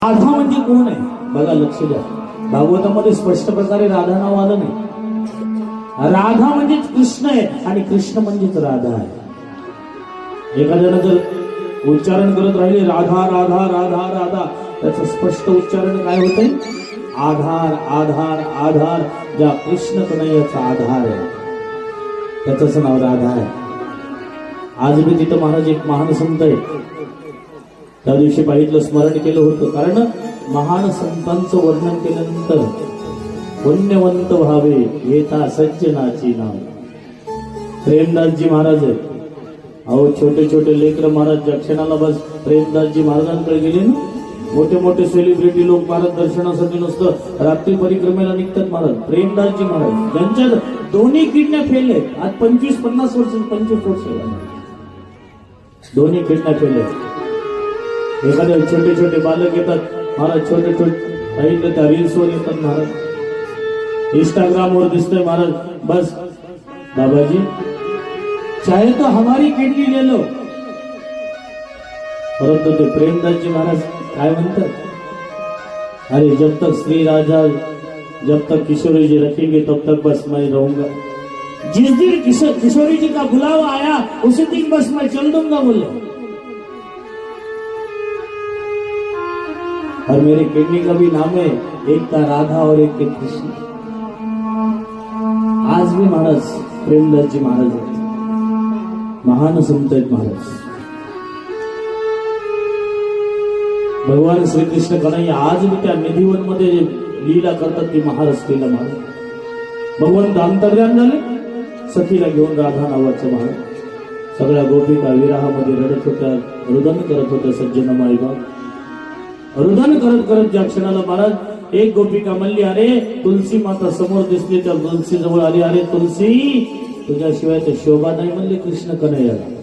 राधा म्हणजे कोण आहे बघा, लक्ष द्या. भागवतामध्ये स्पष्ट प्रकारे राधा नाव आलं नाही. राधा म्हणजेच कृष्ण आहे आणि कृष्ण म्हणजेच राधा आहे. एखाद्यानं जर उच्चारण करत राहिले राधा राधा राधा राधा, त्याचं स्पष्ट उच्चारण काय होतंय? आधार आधार आधार, ज्या कृष्ण कन्हैयाचा आधार आहे त्याच नाव राधा आहे. आज मी तिथं महाराज एक महान संत आहे, त्या दिवशी पाहिलं, स्मरण केलं होतं. कारण महान संतांचं वर्णन केल्यानंतर पुण्यवंत व्हावे येता सज्जनाची नाव. प्रेमदासजी महाराज आहेत. अहो छोटे छोटे लेकर महाराज ज्या क्षणाला बस प्रेमदासजी महाराजांकडे गेले ना, मोठे मोठे सेलिब्रिटी लोक महाराज दर्शनासाठी नसतं रात्री परिक्रमेला निघतात महाराज. प्रेमदासजी महाराज ज्यांच्या दोन्ही किडन्या फेल आहेत, आज 25-50 वर्ष 25 वर्ष दोन्ही किडन्या फेल आहेत. एखाद्या छोटे छोटे बालक येतात महाराज, छोटे छोटे पाहिलं त्या रील्सवर येतात महाराज, इंस्टाग्रामवर दिसतंय महाराज, बस बाबाजी चाहे तो हमारी किडनी ले लो. परंतु ते प्रेमदासजी महाराज काय म्हणतात? अरे जब तक श्री राजा जब तक किशोरी जी रखेंगे तब तक बस मैं रहूंगा. जिस दिन किशोरी जी का बुलावा आया उसी दिन बस मैं चल दूंगा बोले. और मेरे किडनी का भी नाम है, एक का राधा और एक के कृष्ण. आज भी महाराज प्रेमदासजी महाराज आहेत, महान संत आहेत महाराज. भगवान श्रीकृष्ण कन्हैया आज भी त्या निधिवन मध्ये लीला करतात ती महाराष्ट्रीला महाराज. भगवंत अंतर्यान झाले, सखीला घेऊन राधा नावाचं महाराज. सगळ्या गोपिका विराहामध्ये रडत होत्या, रुदन करत होत्या. सज्जन माईबा रुदन करत करत ज्या क्षणाला महाराज एक गोपिका म्हणली, अरे तुलसी माता समोर दिसली, त्या तुलसी जवळ आली, अरे तुलसी तुझ्याशिवाय तर शोभा नाही म्हणले कृष्ण कन्हैयाला.